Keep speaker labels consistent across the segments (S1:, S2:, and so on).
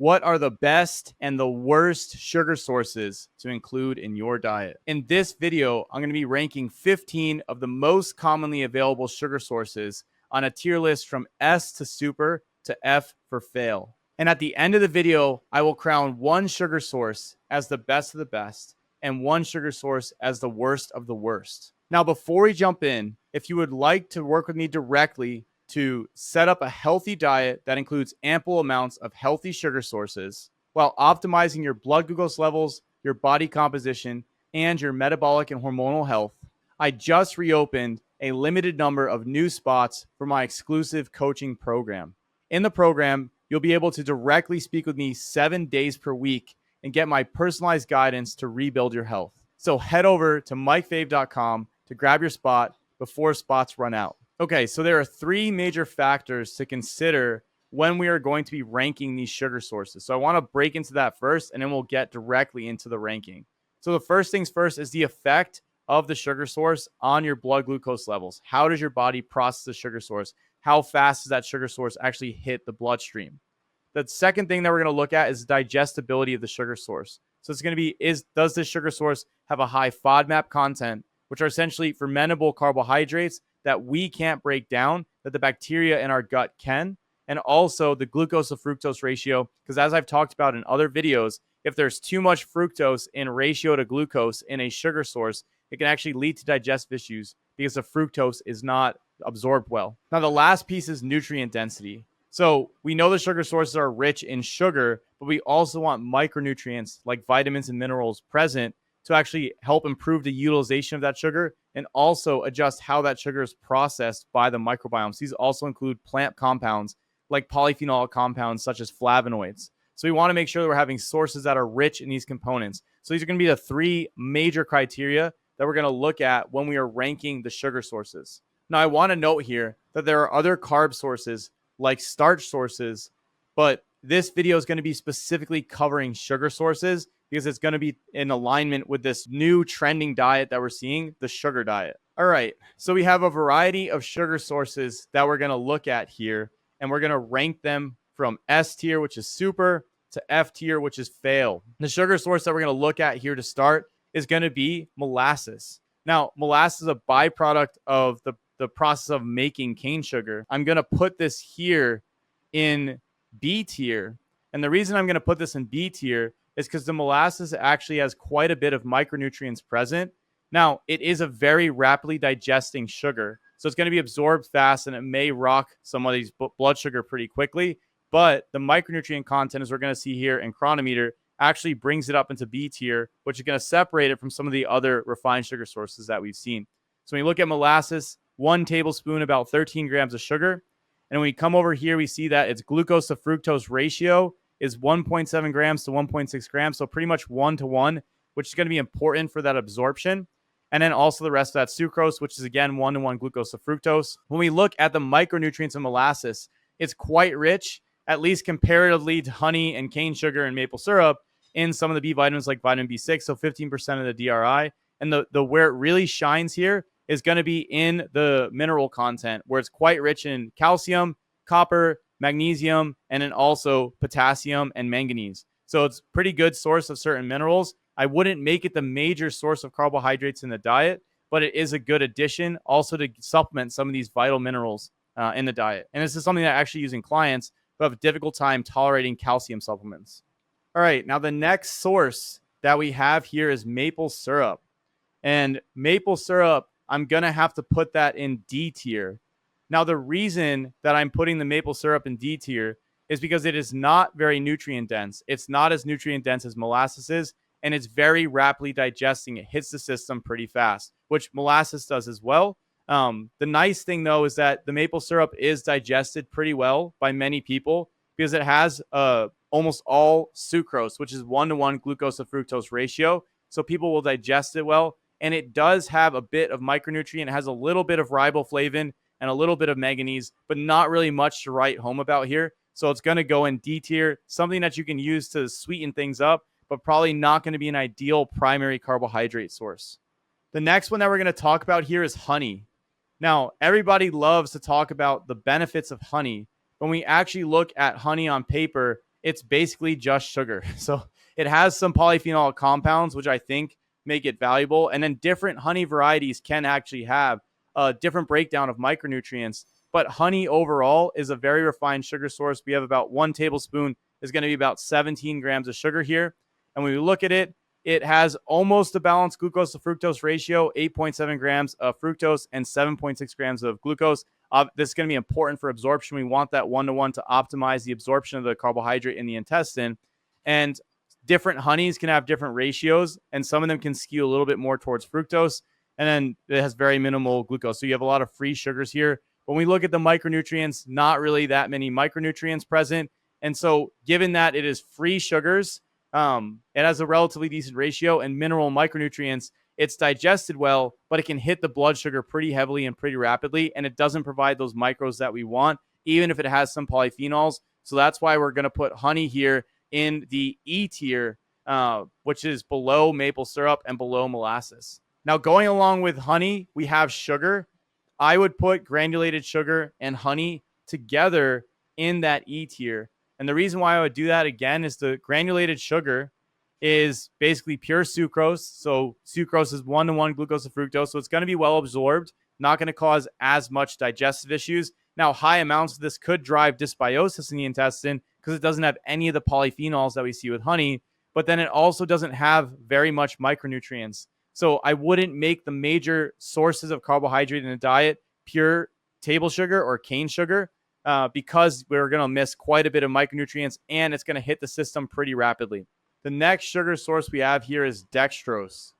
S1: What are the best and the worst sugar sources to include in your diet? In this video, I'm going to be ranking 15 of the most commonly available sugar sources on a tier list from S to super to F for fail. And at the end of the video, I will crown one sugar source as the best of the best and one sugar source as the worst of the worst. Now, before we jump in, if you would like to work with me directly to set up a healthy diet that includes ample amounts of healthy sugar sources while optimizing your blood glucose levels, your body composition, and your metabolic and hormonal health, I just reopened a limited number of new spots for my exclusive coaching program. In the program, you'll be able to directly speak with me 7 days per week and get my personalized guidance to rebuild your health. So head over to MikeFave.com to grab your spot before spots run out. Okay, so there are three major factors to consider when we are going to be ranking these sugar sources. So I want to break into that first, and then we'll get directly into the ranking. So the first things first is the effect of the sugar source on your blood glucose levels. How does your body process the sugar source? How fast does that sugar source actually hit the bloodstream? The second thing that we're going to look at is the digestibility of the sugar source. So it's going to be, does this sugar source have a high FODMAP content, which are essentially fermentable carbohydrates that we can't break down, that the bacteria in our gut can, and also the glucose to fructose ratio, because as I've talked about in other videos, if there's too much fructose in ratio to glucose in a sugar source, it can actually lead to digestive issues because the fructose is not absorbed well. Now, the last piece is nutrient density. So we know the sugar sources are rich in sugar, but we also want micronutrients like vitamins and minerals present to actually help improve the utilization of that sugar and also adjust how that sugar is processed by the microbiomes. These also include plant compounds like polyphenolic compounds such as flavonoids. So we want to make sure that we're having sources that are rich in these components. So these are going to be the three major criteria that we're going to look at when we are ranking the sugar sources. Now, I want to note here that there are other carb sources like starch sources, but this video is going to be specifically covering sugar sources because it's going to be in alignment with this new trending diet that we're seeing, the sugar diet. All right, so we have a variety of sugar sources that we're going to look at here, and we're going to rank them from S tier, which is super, to F tier, which is fail. The sugar source that we're going to look at here to start is going to be molasses. Now, molasses is a byproduct of the process of making cane sugar. I'm going to put this here in B tier. And the reason I'm going to put this in B tier is because the molasses actually has quite a bit of micronutrients present. Now, it is a very rapidly digesting sugar, so it's going to be absorbed fast, and it may rock some of these blood sugar pretty quickly. But the micronutrient content, as we're going to see here in Chronometer, actually brings it up into B tier, which is going to separate it from some of the other refined sugar sources that we've seen. So when you look at molasses, 1 tablespoon, about 13 grams of sugar. And when we come over here, we see that its glucose to fructose ratio is 1.7 grams to 1.6 grams. So pretty much 1 to 1, which is going to be important for that absorption. And then also the rest of that sucrose, which is again 1 to 1 glucose to fructose. When we look at the micronutrients in molasses, it's quite rich, at least comparatively to honey and cane sugar and maple syrup, in some of the B vitamins like vitamin B6, so 15% of the DRI. And the where it really shines here is going to be in the mineral content, where it's quite rich in calcium, copper, magnesium, and then also potassium and manganese. So it's a pretty good source of certain minerals. I wouldn't make it the major source of carbohydrates in the diet, but it is a good addition also to supplement some of these vital minerals in the diet. And this is something that I actually use in clients who have a difficult time tolerating calcium supplements. All right, now the next source that we have here is maple syrup. And maple syrup, I'm going to have to put that in D tier. Now, the reason that I'm putting the maple syrup in D tier is because it is not very nutrient dense. It's not as nutrient dense as molasses is, and it's very rapidly digesting. It hits the system pretty fast, which molasses does as well. The nice thing, though, is that the maple syrup is digested pretty well by many people because it has almost all sucrose, which is 1 to 1 glucose to fructose ratio. So people will digest it well. And it does have a bit of micronutrient. It has a little bit of riboflavin and a little bit of manganese, but not really much to write home about here. So it's going to go in D tier, something that you can use to sweeten things up, but probably not going to be an ideal primary carbohydrate source. The next one that we're going to talk about here is honey. Now, everybody loves to talk about the benefits of honey. When we actually look at honey on paper, it's basically just sugar. So it has some polyphenolic compounds, which I think make it valuable. And then different honey varieties can actually have a different breakdown of micronutrients. But honey overall is a very refined sugar source. We have about 1 tablespoon is going to be about 17 grams of sugar here. And when we look at it, it has almost a balanced glucose to fructose ratio, 8.7 grams of fructose and 7.6 grams of glucose. This is going to be important for absorption. We want that 1-to-1 to optimize the absorption of the carbohydrate in the intestine. And different honeys can have different ratios, and some of them can skew a little bit more towards fructose. And then it has very minimal glucose. So you have a lot of free sugars here. When we look at the micronutrients, not really that many micronutrients present. And so given that it is free sugars, it has a relatively decent ratio, and mineral micronutrients, it's digested well, but it can hit the blood sugar pretty heavily and pretty rapidly, and it doesn't provide those micros that we want, even if it has some polyphenols. So that's why we're going to put honey here in the E tier, which is below maple syrup and below molasses. Now, going along with honey, we have sugar. I would put granulated sugar and honey together in that E tier. And the reason why I would do that again is the granulated sugar is basically pure sucrose. So sucrose is 1-to-1 glucose to fructose. So it's going to be well absorbed, not going to cause as much digestive issues. Now, high amounts of this could drive dysbiosis in the intestine because it doesn't have any of the polyphenols that we see with honey, but then it also doesn't have very much micronutrients. So I wouldn't make the major sources of carbohydrate in a diet pure table sugar or cane sugar, because we're going to miss quite a bit of micronutrients, and it's going to hit the system pretty rapidly. The next sugar source we have here is dextrose.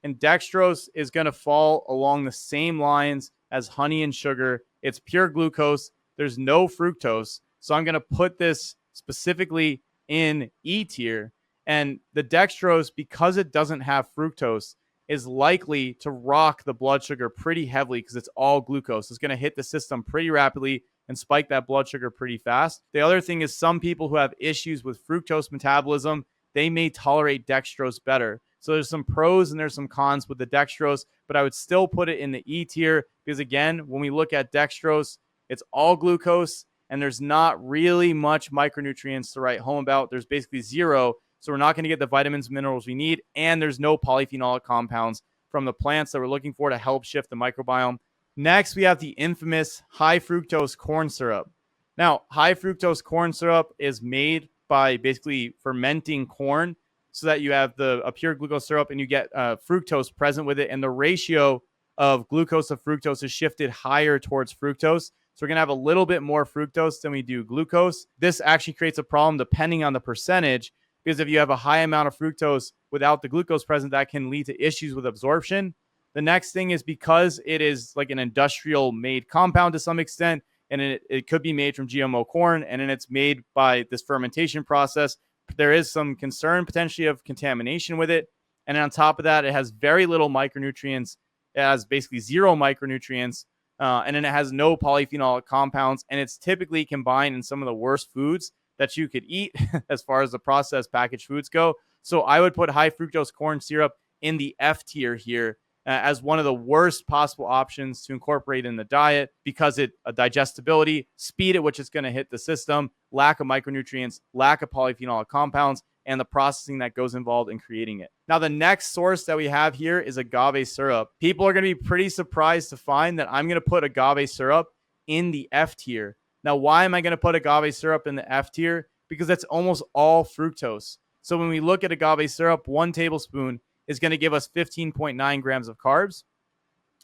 S1: And dextrose is going to fall along the same lines as honey and sugar. It's pure glucose. There's no fructose. So I'm going to put this specifically in E tier. And the dextrose, because it doesn't have fructose, is likely to rock the blood sugar pretty heavily because it's all glucose. It's going to hit the system pretty rapidly and spike that blood sugar pretty fast. The other thing is some people who have issues with fructose metabolism, they may tolerate dextrose better. So there's some pros and there's some cons with the dextrose, but I would still put it in the E tier because, again, when we look at dextrose, it's all glucose and there's not really much micronutrients to write home about. There's basically zero. So we're not going to get the vitamins and minerals we need, and there's no polyphenolic compounds from the plants that we're looking for to help shift the microbiome. Next, we have the infamous high fructose corn syrup. Now, high fructose corn syrup is made by basically fermenting corn so that you have a pure glucose syrup and you get fructose present with it. And the ratio of glucose to fructose is shifted higher towards fructose. So we're going to have a little bit more fructose than we do glucose. This actually creates a problem depending on the percentage, because if you have a high amount of fructose without the glucose present, that can lead to issues with absorption. The next thing is because it is like an industrial made compound to some extent, and it could be made from GMO corn, and then it's made by this fermentation process, there is some concern potentially of contamination with it. And on top of that, it has very little micronutrients. It has basically zero micronutrients, and then it has no polyphenolic compounds, and it's typically combined in some of the worst foods that you could eat as far as the processed packaged foods go. So I would put high fructose corn syrup in the F tier here as one of the worst possible options to incorporate in the diet because it digestibility, speed at which it's going to hit the system, lack of micronutrients, lack of polyphenolic compounds, and the processing that goes involved in creating it. Now, the next source that we have here is agave syrup. People are going to be pretty surprised to find that I'm going to put agave syrup in the F tier. Now, why am I going to put agave syrup in the F tier? Because that's almost all fructose. So when we look at agave syrup, 1 tablespoon is going to give us 15.9 grams of carbs.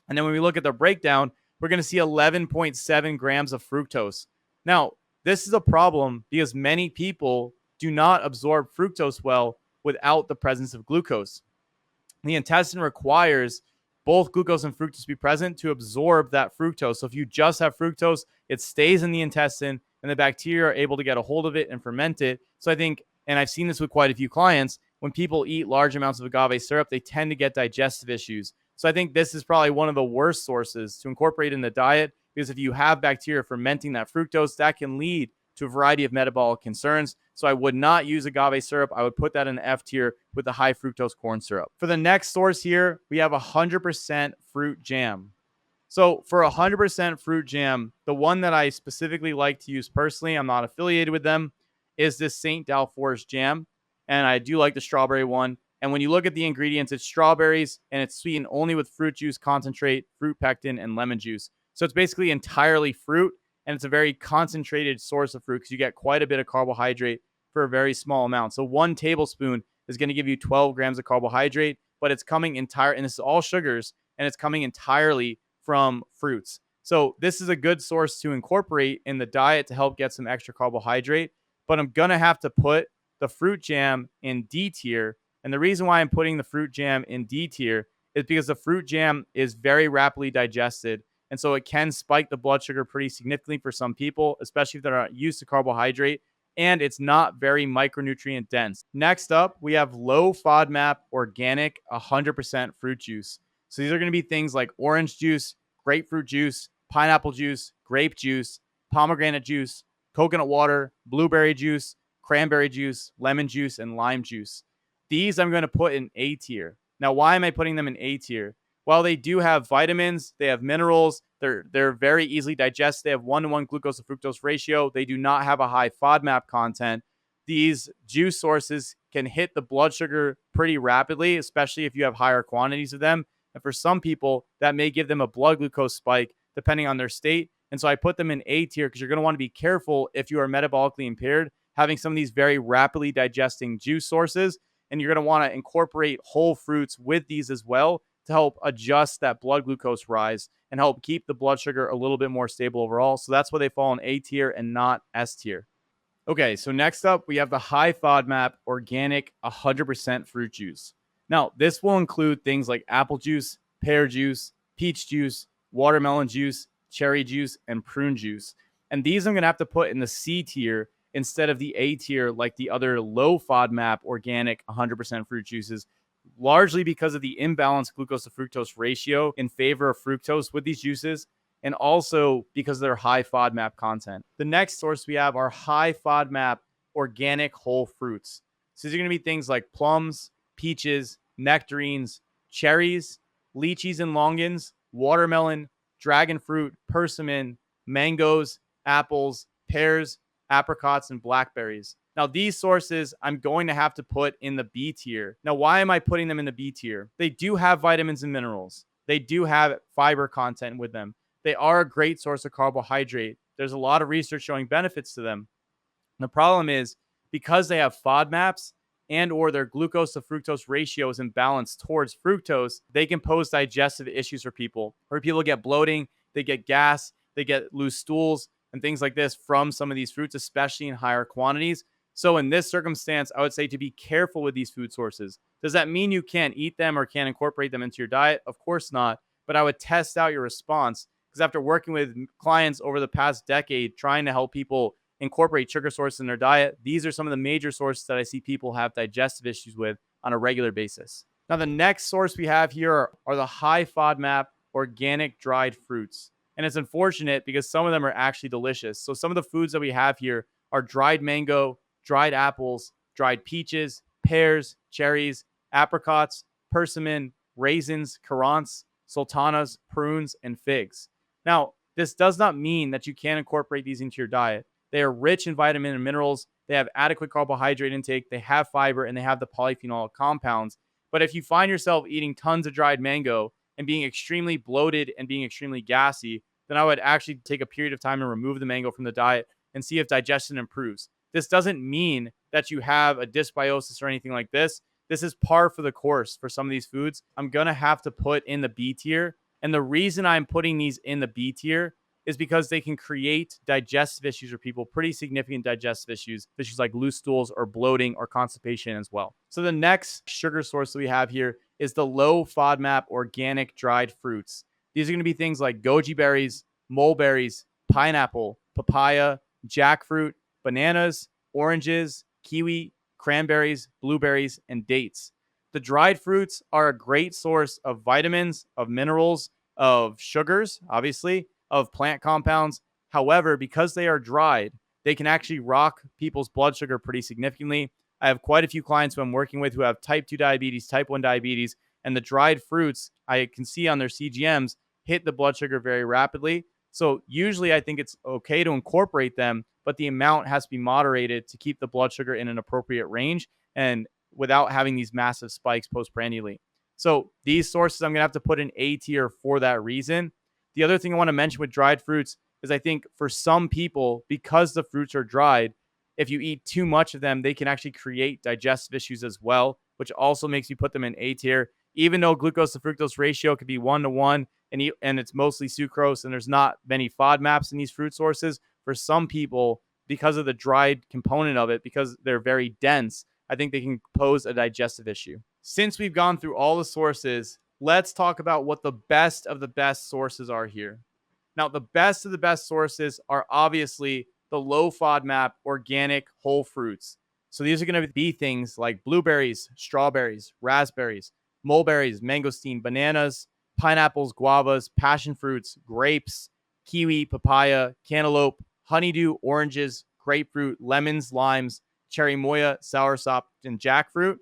S1: And then when we look at the breakdown, we're going to see 11.7 grams of fructose. Now, this is a problem because many people do not absorb fructose well without the presence of glucose. The intestine requires both glucose and fructose to be present to absorb that fructose. So if you just have fructose, it stays in the intestine and the bacteria are able to get a hold of it and ferment it. So I think, and I've seen this with quite a few clients, when people eat large amounts of agave syrup, they tend to get digestive issues. So I think this is probably one of the worst sources to incorporate in the diet, because if you have bacteria fermenting that fructose, that can lead to a variety of metabolic concerns. So I would not use agave syrup. I would put that in the F tier with the high fructose corn syrup. For the next source here, we have 100% fruit jam. So for 100% fruit jam, the one that I specifically like to use personally, I'm not affiliated with them, is this St. Dalfor's jam. And I do like the strawberry one. And when you look at the ingredients, it's strawberries and it's sweetened only with fruit juice concentrate, fruit pectin, and lemon juice. So it's basically entirely fruit, and it's a very concentrated source of fruit because you get quite a bit of carbohydrate for a very small amount. So 1 tablespoon is going to give you 12 grams of carbohydrate, but it's coming entire, and this is all sugars, and it's coming entirely from fruits. So this is a good source to incorporate in the diet to help get some extra carbohydrate. But I'm going to have to put the fruit jam in D tier. And the reason why I'm putting the fruit jam in D tier is because the fruit jam is very rapidly digested. And so it can spike the blood sugar pretty significantly for some people, especially if they're not used to carbohydrate. And it's not very micronutrient dense. Next up, we have low FODMAP organic 100% fruit juice. So these are going to be things like orange juice, grapefruit juice, pineapple juice, grape juice, pomegranate juice, coconut water, blueberry juice, cranberry juice, lemon juice, and lime juice. These I'm going to put in A tier. Now, why am I putting them in A tier? While they do have vitamins, they have minerals, they're very easily digested. They have 1-to-1 glucose to fructose ratio. They do not have a high FODMAP content. These juice sources can hit the blood sugar pretty rapidly, especially if you have higher quantities of them. And for some people, that may give them a blood glucose spike depending on their state. And so I put them in A tier because you're going to want to be careful if you are metabolically impaired, having some of these very rapidly digesting juice sources. And you're going to want to incorporate whole fruits with these as well to help adjust that blood glucose rise and help keep the blood sugar a little bit more stable overall. So that's why they fall in A tier and not S tier. Okay, so next up, we have the high FODMAP organic 100% fruit juice. Now, this will include things like apple juice, pear juice, peach juice, watermelon juice, cherry juice, and prune juice. And these I'm going to have to put in the C tier instead of the A tier like the other low FODMAP organic 100% fruit juices, largely because of the imbalanced glucose to fructose ratio in favor of fructose with these juices, and also because of their high FODMAP content. The next source we have are high FODMAP organic whole fruits. So these are going to be things like plums, peaches, nectarines, cherries, lychees and longans, watermelon, dragon fruit, persimmon, mangoes, apples, pears, apricots, and blackberries. Now, these sources I'm going to have to put in the B tier. Now, why am I putting them in the B tier? They do have vitamins and minerals. They do have fiber content with them. They are a great source of carbohydrate. There's a lot of research showing benefits to them. And the problem is because they have FODMAPs and or their glucose to fructose ratio is imbalanced towards fructose, they can pose digestive issues for people. Where people get bloating, they get gas, they get loose stools, and things like this from some of these fruits, especially in higher quantities. So in this circumstance, I would say to be careful with these food sources. Does that mean you can't eat them or can't incorporate them into your diet? Of course not. But I would test out your response because after working with clients over the past decade, trying to help people incorporate sugar sources in their diet, these are some of the major sources that I see people have digestive issues with on a regular basis. Now, the next source we have here are the high FODMAP organic dried fruits. And it's unfortunate because some of them are actually delicious. So some of the foods that we have here are dried mango, dried apples, dried peaches, pears, cherries, apricots, persimmon, raisins, currants, sultanas, prunes, and figs. Now, this does not mean that you can't incorporate these into your diet. They are rich in vitamin and minerals. They have adequate carbohydrate intake. They have fiber, and they have the polyphenol compounds. But if you find yourself eating tons of dried mango and being extremely bloated and being extremely gassy, then I would actually take a period of time and remove the mango from the diet and see if digestion improves. This doesn't mean that you have a dysbiosis or anything like this. This is par for the course for some of these foods. I'm going to have to put in the B tier. And the reason I'm putting these in the B tier is because they can create digestive issues for people, pretty significant digestive issues like loose stools or bloating or constipation as well. So the next sugar source that we have here is the low FODMAP organic dried fruits. These are going to be things like goji berries, mulberries, pineapple, papaya, jackfruit, bananas, oranges, kiwi, cranberries, blueberries, and dates. The dried fruits are a great source of vitamins, of minerals, of sugars, obviously, of plant compounds. However, because they are dried, they can actually rock people's blood sugar pretty significantly. I have quite a few clients who I'm working with who have type 2 diabetes, type 1 diabetes, and the dried fruits I can see on their CGMs hit the blood sugar very rapidly. So usually I think it's okay to incorporate them, but the amount has to be moderated to keep the blood sugar in an appropriate range and without having these massive spikes postprandially. So these sources I'm going to have to put in A tier for that reason. The other thing I want to mention with dried fruits is I think for some people, because the fruits are dried, if you eat too much of them, they can actually create digestive issues as well, which also makes you put them in A tier. Even though glucose to fructose ratio could be 1 to 1, and it's mostly sucrose, and there's not many FODMAPs in these fruit sources, for some people, because of the dried component of it, because they're very dense, I think they can pose a digestive issue. Since we've gone through all the sources, let's talk about what the best of the best sources are here. Now, the best of the best sources are obviously the low FODMAP organic whole fruits. So these are going to be things like blueberries, strawberries, raspberries, mulberries, mangosteen, bananas, pineapples, guavas, passion fruits, grapes, kiwi, papaya, cantaloupe, honeydew, oranges, grapefruit, lemons, limes, cherry moya, soursop, and jackfruit.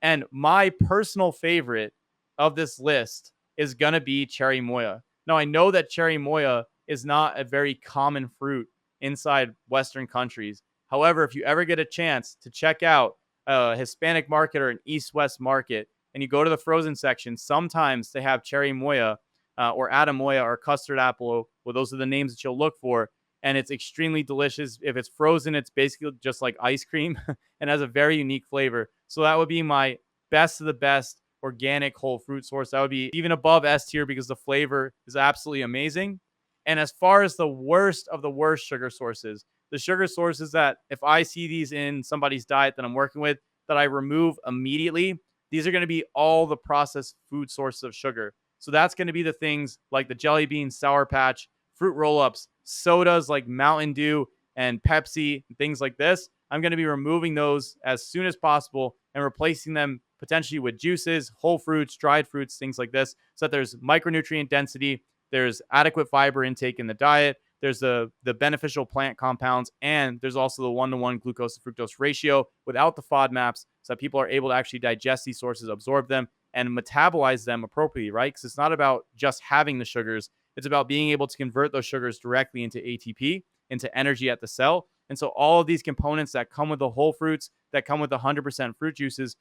S1: And my personal favorite of this list is going to be cherry moya. Now, I know that cherry moya is not a very common fruit inside Western countries. However, if you ever get a chance to check out a Hispanic market or an East-West market, and you go to the frozen section, sometimes they have cherry moya or atamoya or custard apple. Well, those are the names that you'll look for. And it's extremely delicious. If it's frozen, it's basically just like ice cream and has a very unique flavor. So that would be my best of the best organic whole fruit source. That would be even above S tier because the flavor is absolutely amazing. And as far as the worst of the worst sugar sources, the sugar sources that if I see these in somebody's diet that I'm working with, that I remove immediately, these are going to be all the processed food sources of sugar. So that's going to be the things like the jelly bean, Sour Patch, fruit roll-ups, sodas like Mountain Dew and Pepsi, and things like this. I'm going to be removing those as soon as possible and replacing them potentially with juices, whole fruits, dried fruits, things like this, so that there's micronutrient density, there's adequate fiber intake in the diet, there's the beneficial plant compounds, and there's also the 1-to-1 glucose to fructose ratio without the FODMAPs, so that people are able to actually digest these sources, absorb them, and metabolize them appropriately, right? Because it's not about just having the sugars. It's about being able to convert those sugars directly into ATP, into energy at the cell. And so all of these components that come with the whole fruits, that come with 100% fruit juices,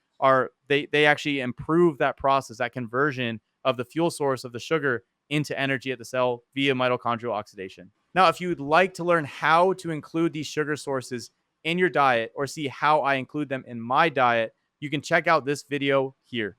S1: they actually improve that process, that conversion of the fuel source of the sugar into energy at the cell via mitochondrial oxidation. Now, if you would like to learn how to include these sugar sources in your diet or see how I include them in my diet, you can check out this video here.